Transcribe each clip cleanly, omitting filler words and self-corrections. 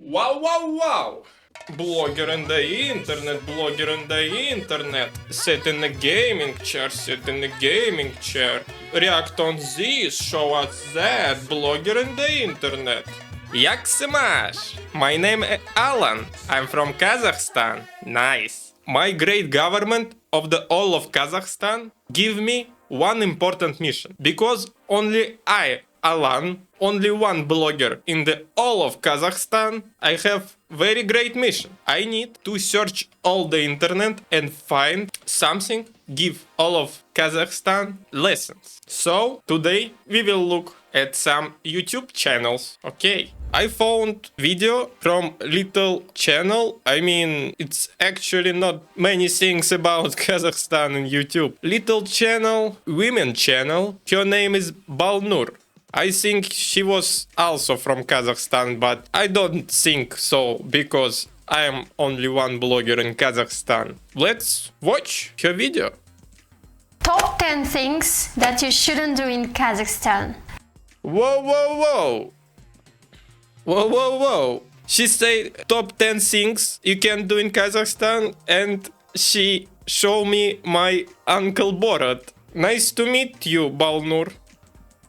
Wow, wow, wow! Blogger in the internet, blogger in the internet. Sit in the gaming chair, sit in the gaming chair. React on this, show us that. Blogger in the internet. Jagshemash! My name is Alan. I'm from Kazakhstan. Nice. My great government of the all of Kazakhstan give me one important mission. Because only I, Alan, only one blogger in the all of Kazakhstan, I have very great mission. I need to search all the internet and find something, give all of Kazakhstan lessons. So today we will look at some YouTube channels. Okay. I found video from little channel. I mean, it's actually not many things about Kazakhstan in YouTube. Little channel, women channel. Her name is Balnur. I think she was also from Kazakhstan, but I don't think so because I am only one blogger in Kazakhstan. Let's watch her video. Top 10 things that you shouldn't do in Kazakhstan. Whoa, whoa, whoa. Whoa, whoa, whoa. She said top 10 things you can do in Kazakhstan and she showed me my Uncle Borat. Nice to meet you, Balnur.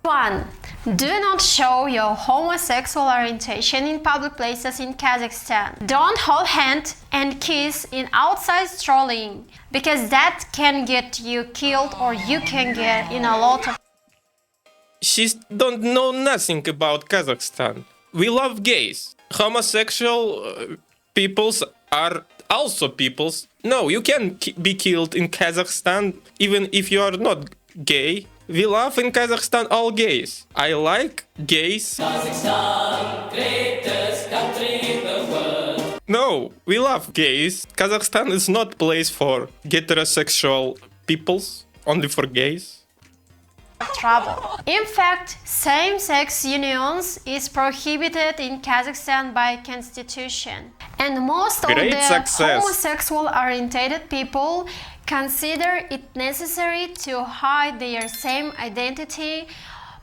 1. Do not show your homosexual orientation in public places in Kazakhstan. Don't hold hand and kiss in outside strolling, because that can get you killed or you can get in a lot of... She don't know nothing about Kazakhstan. We love gays. Homosexual peoples are also peoples. No, you can be killed in Kazakhstan even if you are not gay. We love in Kazakhstan all gays. I like gays. Kazakhstan, greatest country in the world. No, we love gays. Kazakhstan is not place for heterosexual peoples, only for gays. Trouble. In fact, same-sex unions is prohibited in Kazakhstan by constitution. And most of the homosexual-oriented people consider it necessary to hide their same identity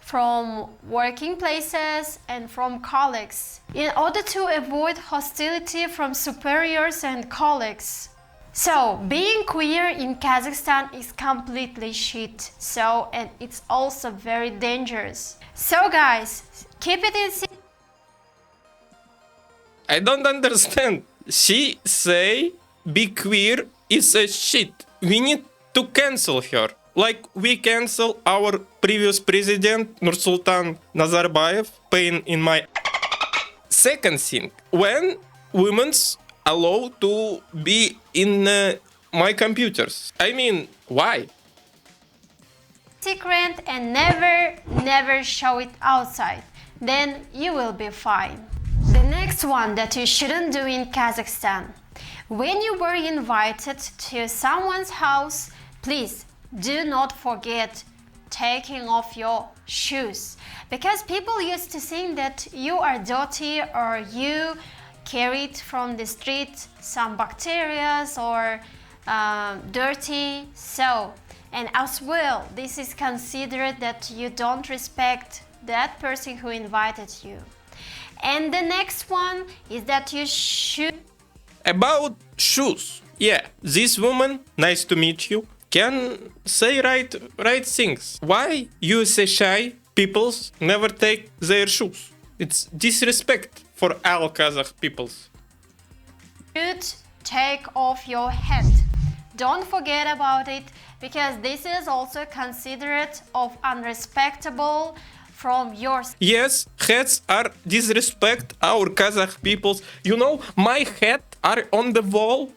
from working places and from colleagues, in order to avoid hostility from superiors and colleagues. So, being queer in Kazakhstan is completely shit. So, and it's also very dangerous. So guys, keep it in secret. I don't understand. She say be queer is a shit. We need to cancel her. Like we cancel our previous president Nursultan Nazarbayev, pain in my... Second thing, when women's allowed to be in my computers. I mean, why? Secret and never show it outside. Then you will be fine. The next one that you shouldn't do in Kazakhstan. When you were invited to someone's house, please do not forget taking off your shoes. Because people used to think that you are dirty or you carried from the street some bacteria or dirty. So, and as well, this is considered that you don't respect that person who invited you. And the next one is that you should... About shoes. Yeah, this woman, nice to meet you, can say right things. Why you say shy peoples never take their shoes? It's disrespect for all Kazakh peoples. Should take off your hat. Don't forget about it, because this is also considered of unrespectable from yours. Yes, hats are disrespect our Kazakh peoples. You know, my hat are on the wall.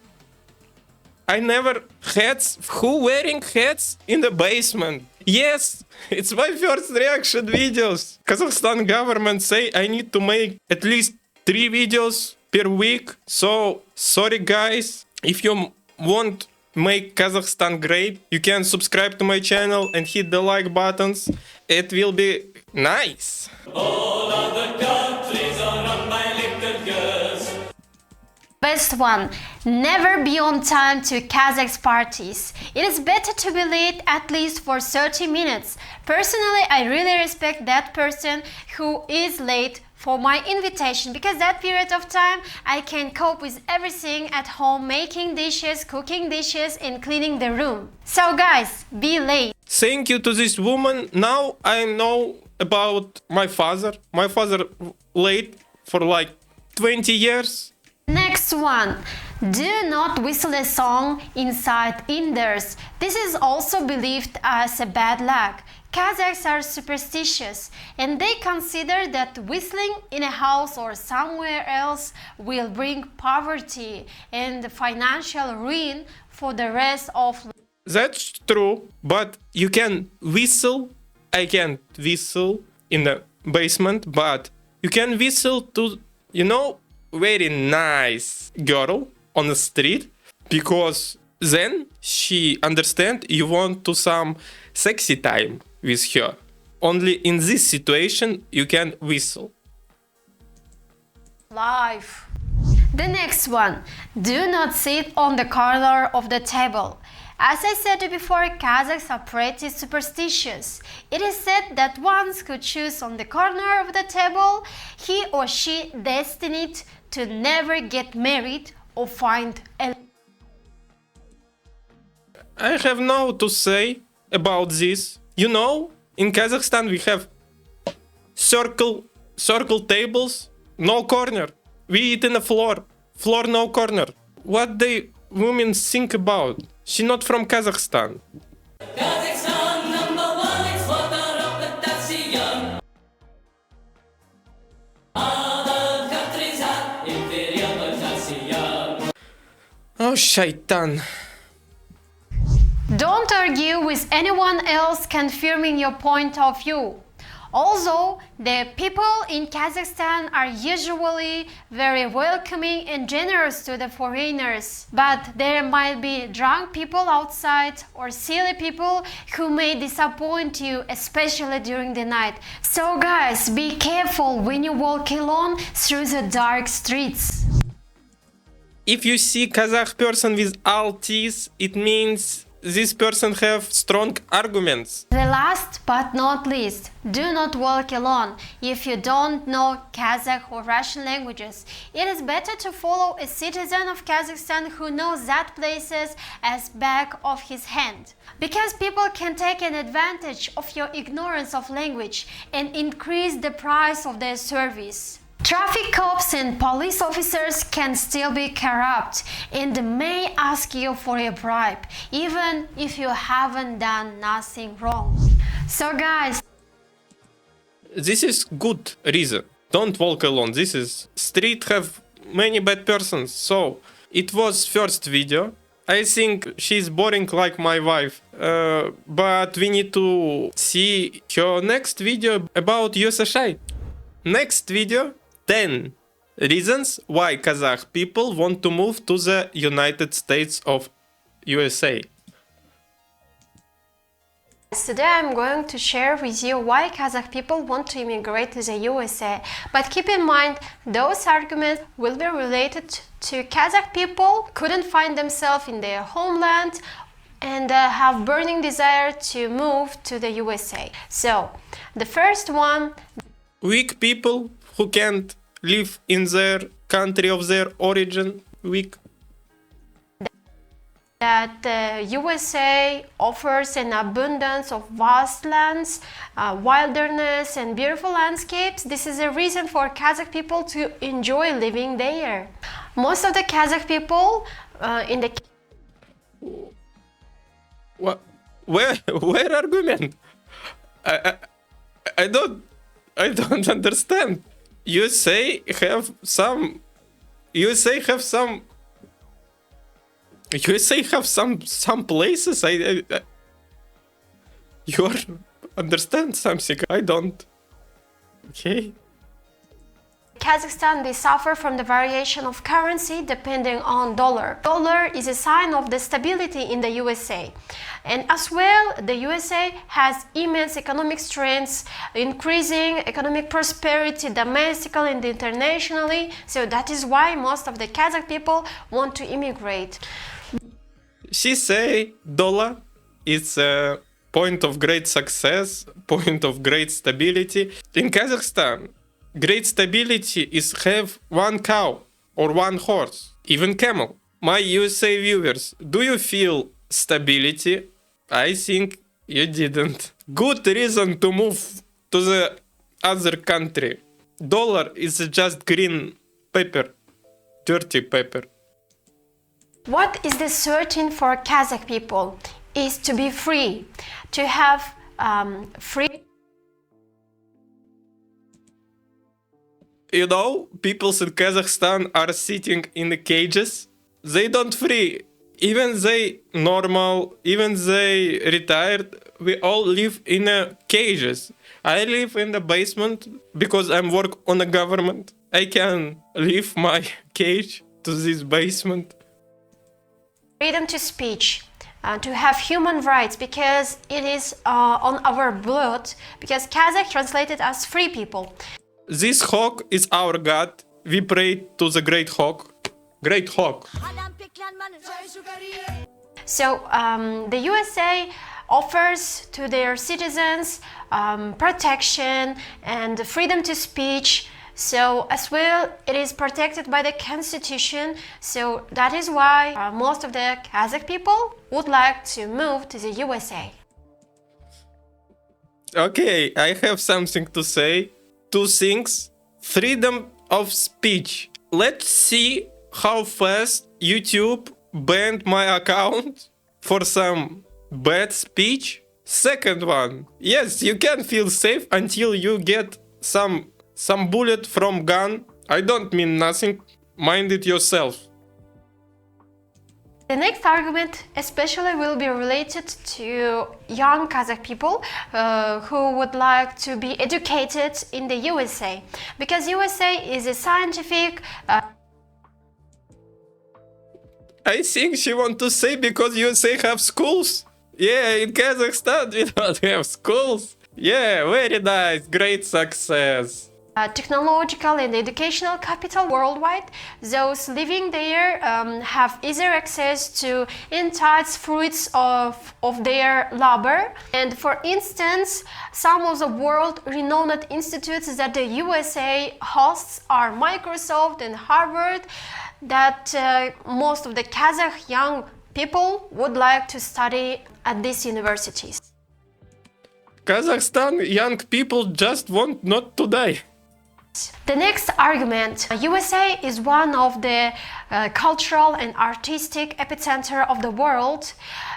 I never hats. Who wearing hats in the basement? Yes, it's my first reaction videos. Kazakhstan government say I need to make at least 3 videos per week. So, sorry guys. If you want make Kazakhstan great, you can subscribe to my channel and hit the like buttons. It will be nice. All other countries are on my little girls. Best one, never be on time to Kazakh parties. It is better to be late at least for 30 minutes. Personally, I really respect that person who is late for my invitation, because that period of time I can cope with everything at home, making dishes, cooking dishes and cleaning the room. So guys, be late. Thank you to this woman. Now I know about my father. My father late for like 20 years. Next one. Do not whistle a song inside indoors. This is also believed as a bad luck. Kazakhs are superstitious and they consider that whistling in a house or somewhere else will bring poverty and financial ruin for the rest of life. That's true, but you can whistle. I can't whistle in the basement, but you can whistle to, very nice girl on the street, because then she understand you want to some sexy time with her. Only in this situation you can whistle. Life. The next one. Do not sit on the corner of the table. As I said before, Kazakhs are pretty superstitious. It is said that once who choose on the corner of the table, he or she destined to never get married or find a... I have no to say about this. In Kazakhstan we have circle tables, no corner. We eat in the floor no corner. What the women think about? She not from Kazakhstan. Kazakhstan #1 exporter of potassium. Other countries have inferior potassium. Oh, shaitan. Don't argue with anyone else confirming your point of view. Although the people in Kazakhstan are usually very welcoming and generous to the foreigners, but there might be drunk people outside or silly people who may disappoint you, especially during the night. So guys, be careful when you walk alone through the dark streets. If you see Kazakh person with all teeth, it means this person have strong arguments. The last but not least, do not walk alone. If you don't know Kazakh or Russian languages, it is better to follow a citizen of Kazakhstan who knows that places as back of his hand. Because people can take an advantage of your ignorance of language and increase the price of their service. Traffic cops and police officers can still be corrupt and may ask you for a bribe, even if you haven't done nothing wrong. So guys, this is good reason. Don't walk alone. This is street have many bad persons. So it was first video. I think she's boring like my wife. But we need to see her next video about USSR. Next video. 10 reasons why Kazakh people want to move to the United States of USA. Today I'm going to share with you why Kazakh people want to immigrate to the USA. But keep in mind, those arguments will be related to Kazakh people couldn't find themselves in their homeland and have burning desire to move to the USA. So, the first one... Weak people who can't live in their country of their origin, weak. That the USA offers an abundance of vast lands, wilderness and beautiful landscapes. This is a reason for Kazakh people to enjoy living there. Most of the Kazakh people in the... What? Where argument? I don't understand. USA have some places. You understand something? I don't. Okay. Kazakhstan, they suffer from the variation of currency depending on dollar. Dollar is a sign of the stability in the USA. And as well, the USA has immense economic strengths, increasing economic prosperity domestically and internationally. So that is why most of the Kazakh people want to immigrate. She say dollar is a point of great success, point of great stability. In Kazakhstan, Great stability is have one cow or one horse, even camel. My USA viewers, do you feel stability? I think you didn't. Good reason to move to the other country. Dollar is just green paper, dirty paper. What is the certain for Kazakh people is to be free, to have free. You know, people in Kazakhstan are sitting in the cages. They don't free. Even they normal, even they retired, we all live in cages. I live in the basement because I'm work on the government. I can leave my cage to this basement. Freedom to speech, to have human rights, because it is on our blood, because Kazakh translated as free people. This hawk is our god. We pray to the great hawk. Great hawk. So the USA offers to their citizens protection and freedom to speech. So as well, it is protected by the constitution. So that is why most of the Kazakh people would like to move to the USA. Okay, I have something to say. Two things. Freedom of speech. Let's see how fast YouTube banned my account for some bad speech. Second one. Yes, you can feel safe until you get some bullet from gun. I don't mean nothing. Mind it yourself. The next argument especially will be related to young Kazakh people who would like to be educated in the USA, because USA is a scientific I think she want to say because USA have schools. Yeah, in Kazakhstan we don't have schools. Yeah, very nice, great success. Technological and educational capital worldwide. Those living there have easier access to intense fruits of their labor. And for instance, some of the world-renowned institutes that the USA hosts are Microsoft and Harvard, that most of the Kazakh young people would like to study at these universities. Kazakhstan young people just want not to die. The next argument, USA is one of the cultural and artistic epicenter of the world,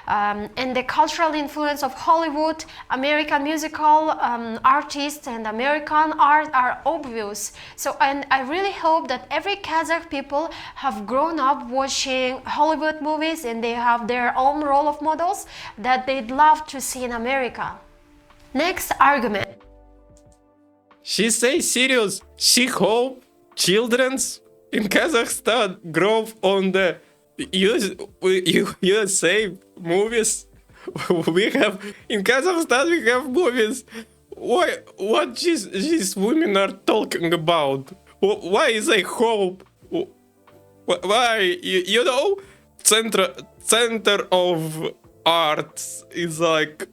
and the cultural influence of Hollywood, American musical artists and American art are obvious. So, and I really hope that every Kazakh people have grown up watching Hollywood movies and they have their own role of models that they'd love to see in America. Next argument. She say serious. She hope childrens in Kazakhstan grow on the USA movies. We have in Kazakhstan we have movies. Why? What these women are talking about? Why is they hope? Why? You know, center of arts is like,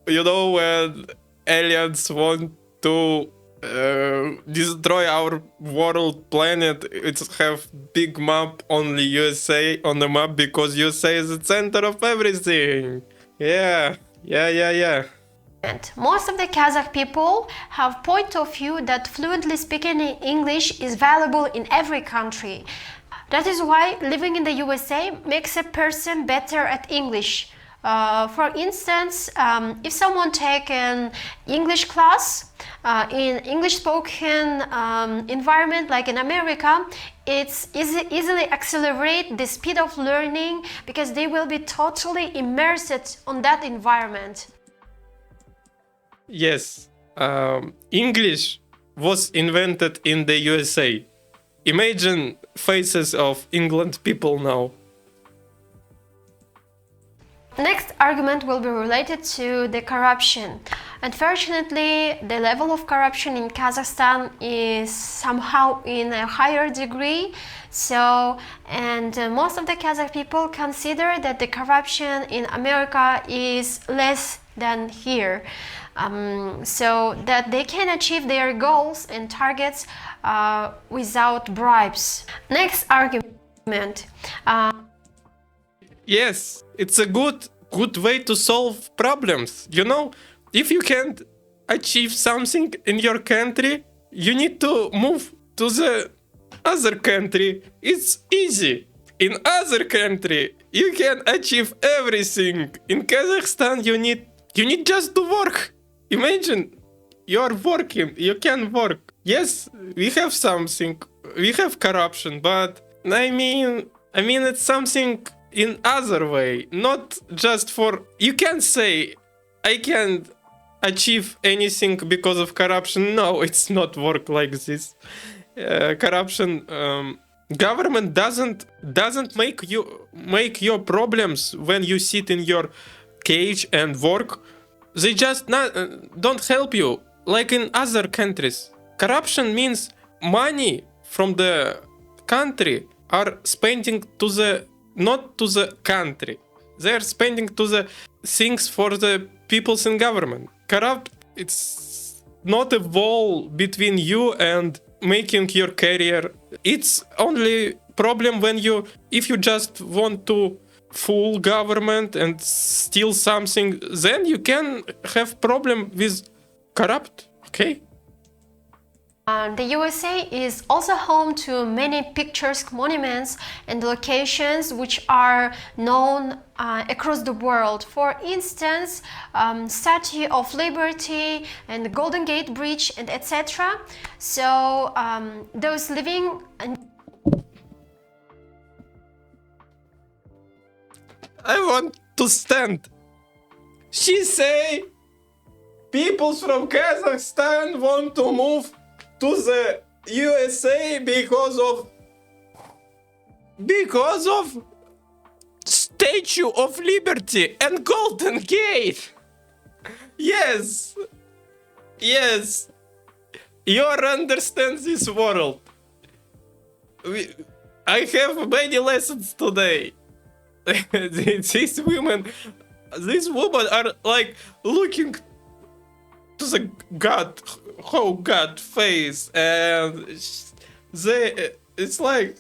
you know, when aliens want to destroy our world planet, it's have big map only USA on the map because USA is the center of everything. Yeah. And most of the Kazakh people have point of view that fluently speaking English is valuable in every country. That is why living in the USA makes a person better at English. For instance, if someone take an English class in English spoken environment like in America, it's easily accelerate the speed of learning because they will be totally immersed on that environment. Yes, English was invented in the USA. Imagine faces of England people now. Next argument will be related to the corruption. Unfortunately, the level of corruption in Kazakhstan is somehow in a higher degree. Most of the Kazakh people consider that the corruption in America is less than here. so that they can achieve their goals and targets without bribes. Next argument. Yes, it's a good way to solve problems. You know, if you can't achieve something in your country, you need to move to the other country. It's easy. In other country, you can achieve everything. In Kazakhstan, you need just to work. Imagine you're working, you can work. Yes, we have something, we have corruption, but I mean it's something in other way, not just for. You can't say I can't achieve anything because of corruption. No, it's not work like this. Corruption. Government doesn't make your problems when you sit in your cage and work. They just don't help you like in other countries. Corruption means money from the country are spending to the not to the country. They are spending to the things for the peoples in government. Corrupt, it's not a wall between you and making your career. It's only problem when if you just want to fool government and steal something, then you can have problem with corrupt. Okay. The USA is also home to many picturesque monuments and locations which are known across the world. For instance, Statue of Liberty and the Golden Gate Bridge and etc. So those living I want to stand. She say people from Kazakhstan want to move to the USA because of Statue of Liberty and Golden Gate. Yes. You understand this world. I have many lessons today. These women are like looking to the God face, and it's like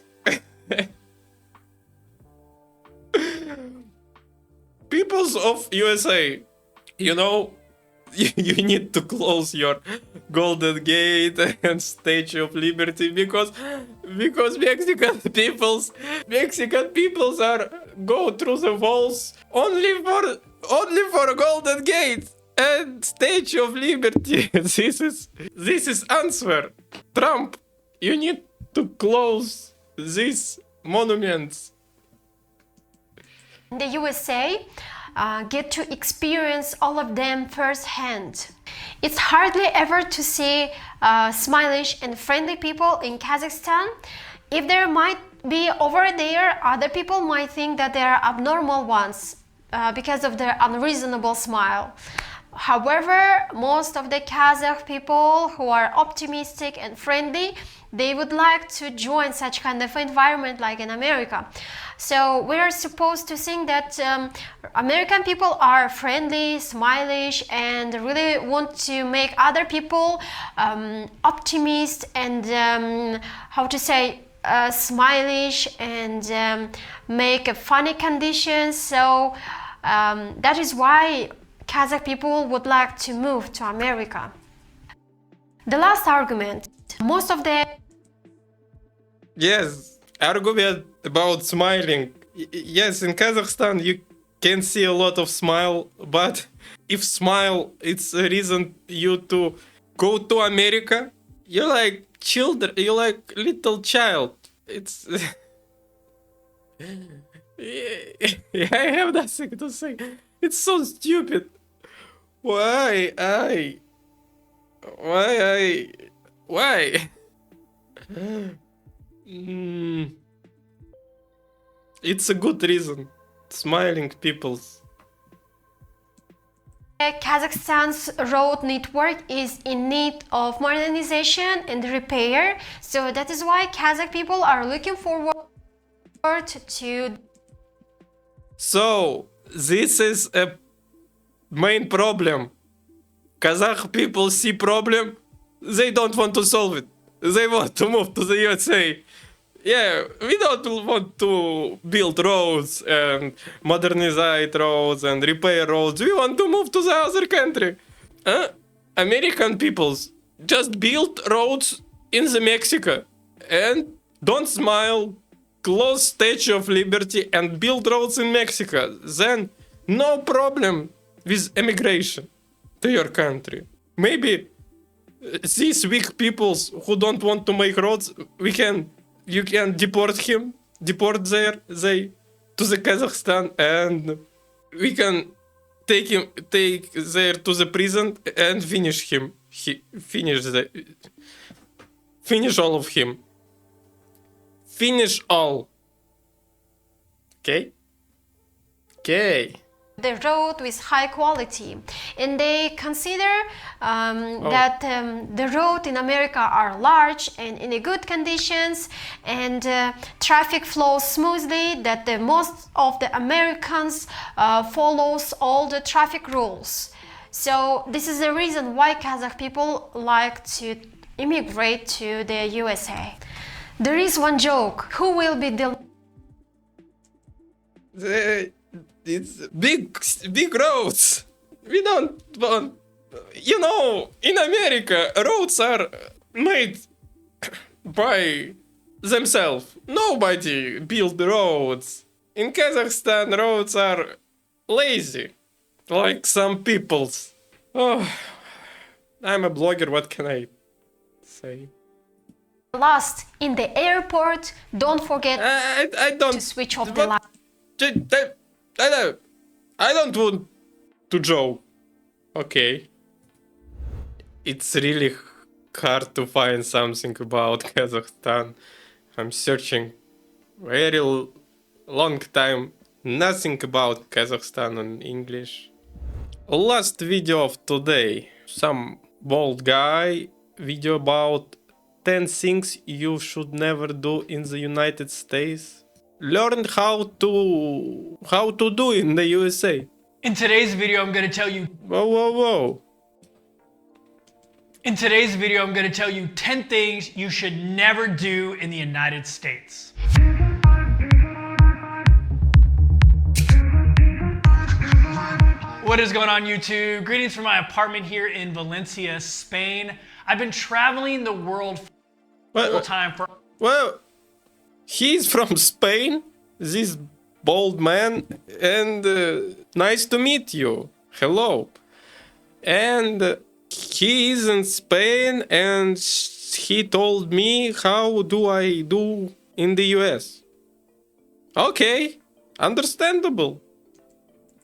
peoples of USA, you know, you need to close your Golden Gate and Statue of Liberty because Mexican peoples are go through the walls only for Golden Gate and Statue of Liberty. This is answer. Trump, you need to close these monuments. in the USA get to experience all of them firsthand. It's hardly ever to see smiley and friendly people in Kazakhstan. If there might be over there, other people might think that they are abnormal ones because of their unreasonable smile. However, most of the Kazakh people who are optimistic and friendly, they would like to join such kind of environment like in America. So we are supposed to think that American people are friendly, smiley, and really want to make other people optimist and smiley and make funny conditions. So that is why Kazakh people would like to move to America. The last argument, most of the argument about smiling. Yes, in Kazakhstan you can see a lot of smile, but if smile it's a reason you to go to America, you're like children, you're like little child. It's I have nothing to say. It's so stupid. Why? It's a good reason. Smiling peoples. Kazakhstan's road network is in need of modernization and repair. So that is why Kazakh people are looking forward to. So this is a main problem. Kazakh people see problem, they don't want to solve it. They want to move to the USA. Yeah, we don't want to build roads and modernize roads and repair roads. We want to move to the other country. American peoples just build roads in the Mexico and don't smile. Close Statue of Liberty and build roads in Mexico. Then no problem with immigration to your country. Maybe these weak peoples who don't want to make roads, you can deport they to the Kazakhstan, and we can take there to the prison and finish him. Finish all of him. Finish all. Okay? Okay. The road with high quality, and they consider that the road in America are large and in a good conditions, and traffic flows smoothly, that the most of the Americans follows all the traffic rules. So this is the reason why Kazakh people like to immigrate to the USA. There is one joke. Who will be the It's big roads. We don't want, in America, roads are made by themselves. Nobody build roads. In Kazakhstan, roads are lazy, like some peoples. Oh, I'm a blogger, what can I say? lost in the airport? Don't forget I don't to switch off the light. I don't want to joke. Okay. It's really hard to find something about Kazakhstan. I'm searching very long time. Nothing about Kazakhstan in English. Last video of today. Some bald guy video about 10 things you should never do in the United States. Learn how to do in the USA. In today's video, I'm going to tell you. Whoa. In today's video, I'm going to tell you 10 things you should never do in the United States. What is going on, YouTube? Greetings from my apartment here in Valencia, Spain. I've been traveling the world full time for. Well, he's from Spain, this bald man, and nice to meet you. Hello. And he is in Spain, and he told me how do I do in the US. Okay, understandable.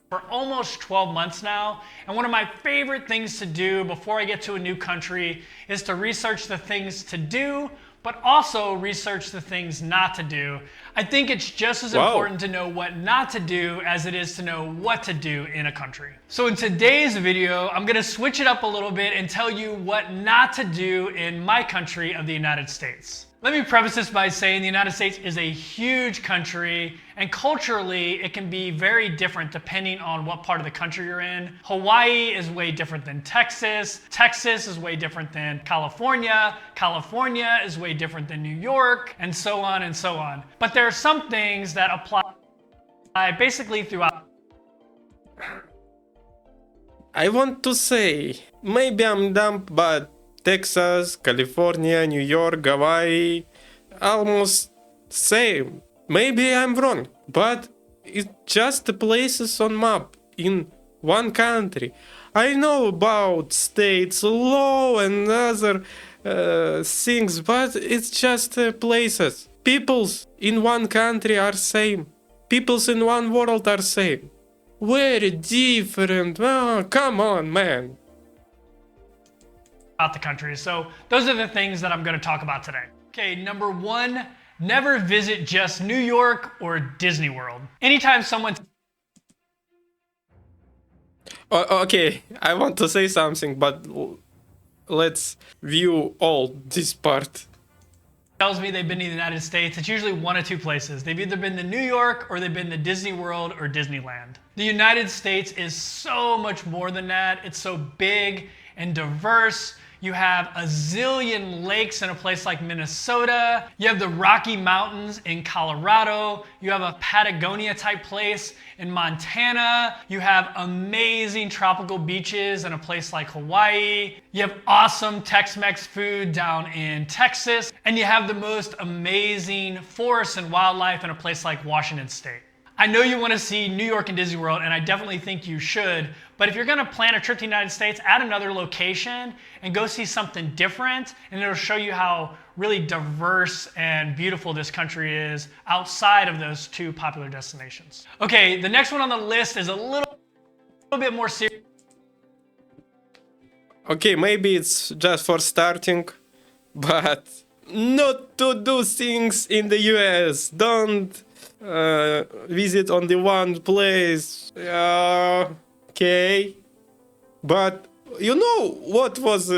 For almost 12 months now, and one of my favorite things to do before I get to a new country is to research the things to do, but also research the things not to do. I think it's just as important to know what not to do as it is to know what to do in a country. So in today's video, I'm gonna switch it up a little bit and tell you what not to do in my country of the United States. Let me preface this by saying the United States is a huge country, and culturally it can be very different depending on what part of the country you're in. Hawaii is way different than Texas. Texas is way different than California. California is way different than New York, and so on and so on. But there are some things that apply basically throughout. I want to say, maybe I'm dumb, but Texas, California, New York, Hawaii, almost same. Maybe I'm wrong, but it's just the places on map in one country. I know about states law and other things, but it's just places. Peoples in one country are same. Peoples in one world are same. Very different. Oh, come on, man. The country. So those are the things that I'm going to talk about today. Okay, number one, never visit just New York or Disney World. Anytime someone Okay, I want to say something, but let's view all this part. tells me they've been to the United States, it's usually one of two places. They've either been to New York or they've been to Disney World or Disneyland. The United States is so much more than that. It's so big and diverse. You have a zillion lakes in a place like Minnesota. You have the Rocky Mountains in Colorado. You have a Patagonia type place in Montana. You have amazing tropical beaches in a place like Hawaii. You have awesome Tex-Mex food down in Texas. And you have the most amazing forests and wildlife in a place like Washington State. I know you want to see New York and Disney World, and I definitely think you should, but if you're going to plan a trip to the United States, add another location and go see something different, and it'll show you how really diverse and beautiful this country is outside of those two popular destinations. Okay, the next one on the list is a little bit more serious. Okay, maybe it's just for starting, but not to do things in the US. Don't visit only one place. Okay, but you know what was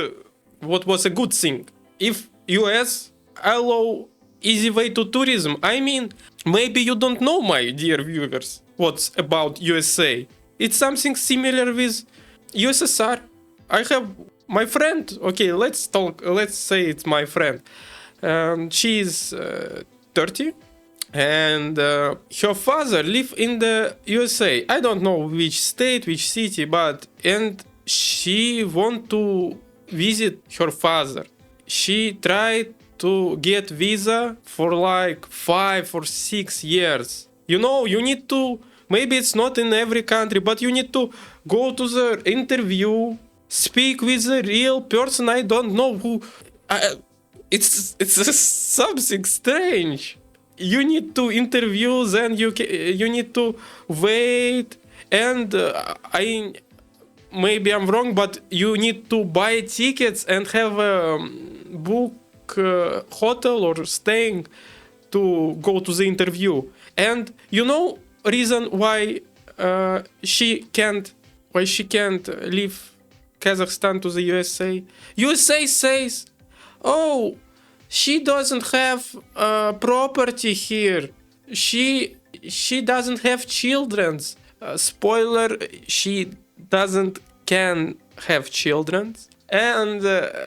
a good thing? If US allow easy way to tourism. I mean, maybe you don't know, my dear viewers, what's about USA. It's something similar with USSR. I have my friend. Okay, let's say it's my friend. She is 30. And her father live in the USA. I don't know which state, which city, and she want to visit her father. She tried to get visa for like 5 or 6 years. You know, you need to, maybe it's not in every country, but you need to go to the interview, speak with the real person. I don't know who. It's something strange. You need to interview, then you need to wait, and maybe I'm wrong, but you need to buy tickets and have a book hotel or staying to go to the interview. And you know reason why she can't leave Kazakhstan to the USA? USA says, oh, she doesn't have property here. She doesn't have children. Spoiler: she can have children, and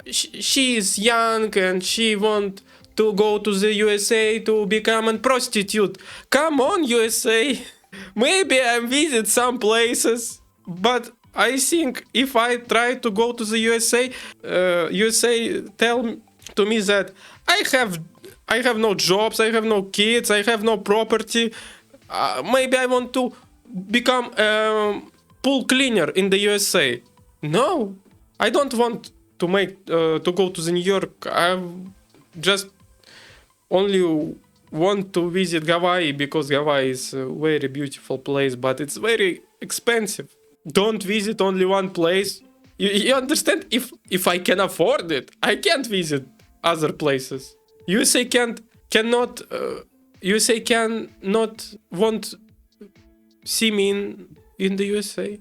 she is young and she want to go to the USA to become a prostitute. Come on, USA. Maybe I visit some places, but I think if I try to go to the USA, USA tell to me that I have no jobs, I have no kids, I have no property. Maybe I want to become a pool cleaner in the USA. No, I don't want to go to the New York. I just only want to visit Hawaii because Hawaii is a very beautiful place, but it's very expensive. Don't visit only one place. You understand? If I can afford it, I can't visit other places. USA cannot won't see me in the USA.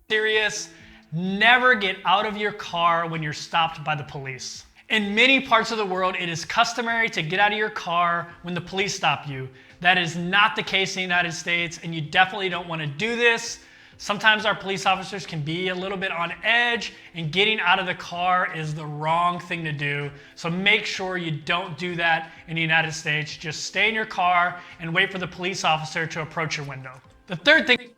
Serious, never get out of your car when you're stopped by the police. In many parts of the world, it is customary to get out of your car when the police stop you. That is not the case in the United States, and you definitely don't want to do this. Sometimes our police officers can be a little bit on edge, and getting out of the car is the wrong thing to do. So make sure you don't do that in the United States. Just stay in your car and wait for the police officer to approach your window. The third thing.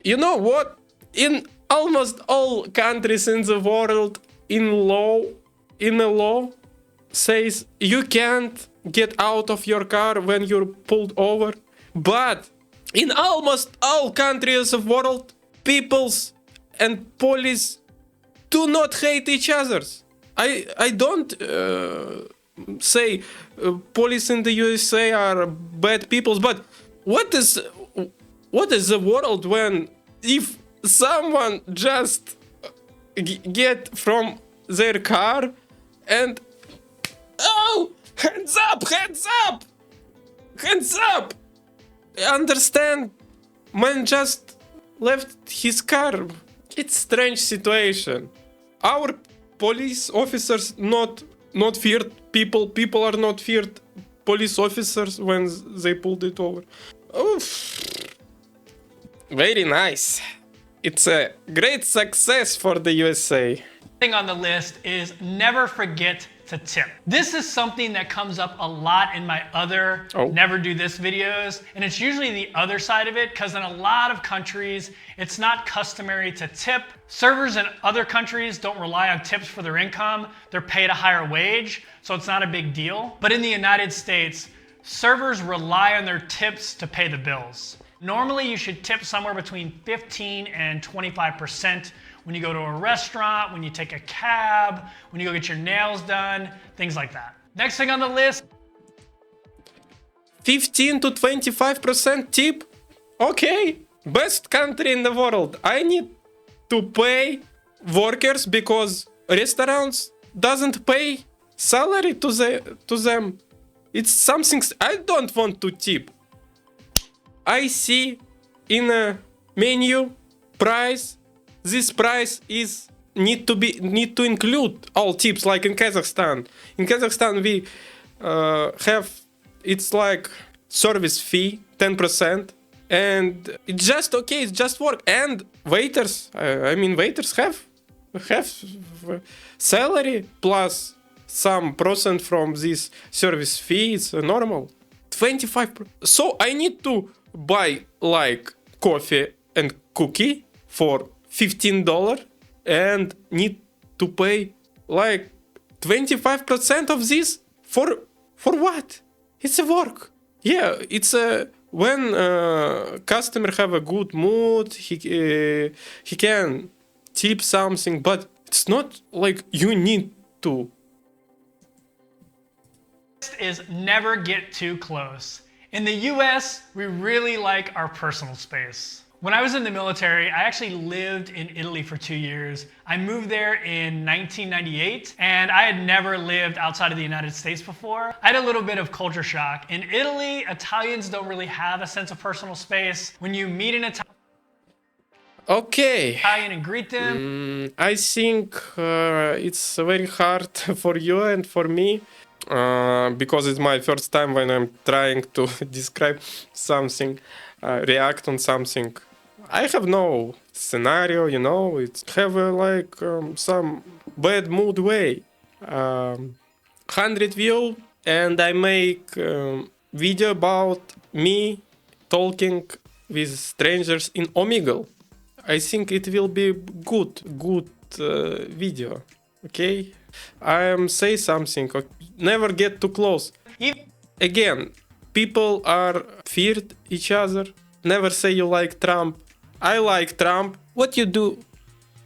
You know what? In almost all countries in the world, in a law says you can't get out of your car when you're pulled over. But in almost all countries of the world, peoples and police do not hate each other. I don't say police in the USA are bad peoples, but what is the world when if someone just get from their car and hands up. Understand, man just left his car. It's strange situation. Our police officers not feared people. People are not feared police officers when they pulled it over. Oof. Very nice. It's a great success for the USA. Thing on the list is never forget to tip. This is something that comes up a lot in my other never do this videos, and it's usually the other side of it because in a lot of countries it's not customary to tip. Servers in other countries don't rely on tips for their income. They're paid a higher wage, so it's not a big deal. But in the United States, servers rely on their tips to pay the bills. Normally you should tip somewhere between 15 and 25% when you go to a restaurant, when you take a cab, when you go get your nails done, things like that. Next thing on the list. 15 to 25% tip? Okay. Best country in the world. I need to pay workers because restaurants doesn't pay salary to them. It's something I don't want to tip. I see in a menu price. This price is need to include all tips like in Kazakhstan. In Kazakhstan we have it's like service fee 10% and it's just okay, it's just work. And waiters, waiters have salary plus some percent from this service fee. It's normal. 25%. So I need to buy like coffee and cookie for $15 and need to pay like 25% of this for what? It's a work. Yeah, it's a when customer have a good mood, he can tip something, but it's not like you need to. Is never get too close. In the US, we really like our personal space. When I was in the military, I actually lived in Italy for 2 years. I moved there in 1998, and I had never lived outside of the United States before. I had a little bit of culture shock. In Italy, Italians don't really have a sense of personal space. When you meet an Italian and greet them, I think it's very hard for you and for me. Because it's my first time when I'm trying to describe something, react on something. I have no scenario, it's have some bad mood way. 100 view and I make video about me talking with strangers in Omegle. I think it will be good video, okay? I am say something. Never get too close. Again, people are feared each other. Never say you like Trump. I like Trump. What you do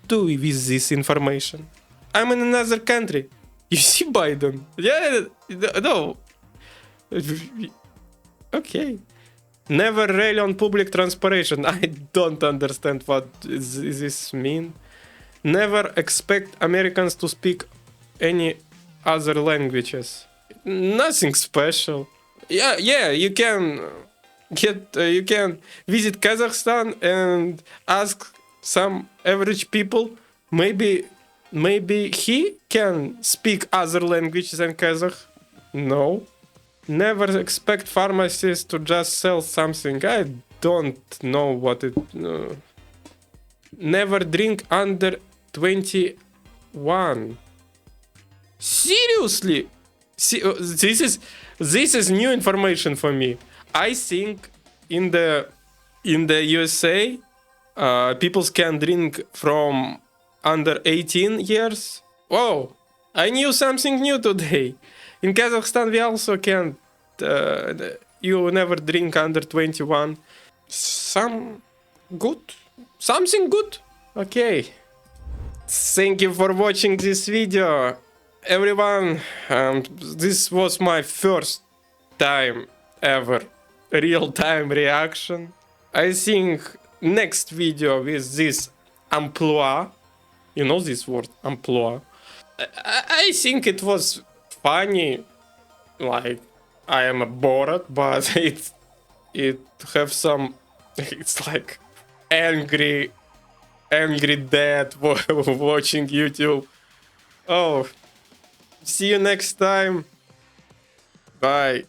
with this information? I'm in another country. You see Biden? Yeah, no. Okay. Never rely on public transportation. I don't understand what this mean. Never expect Americans to speak any other languages. Nothing special. Yeah, you can visit Kazakhstan and ask some average people. Maybe he can speak other languages than Kazakh. No. Never expect pharmacists to just sell something. I don't know what it. Never drink under 21. Seriously? This is new information for me. I think in the USA, people can drink from under 18 years. Whoa, I knew something new today. In Kazakhstan, we also can't. You never drink under 21. Something good. Okay. Thank you for watching this video, everyone. This was my first time ever real-time reaction. I think next video with this amplua, you know this word, amplua. I think it was funny, like I am bored, but it have some, it's like angry dad watching YouTube. Oh, see you next time. Bye.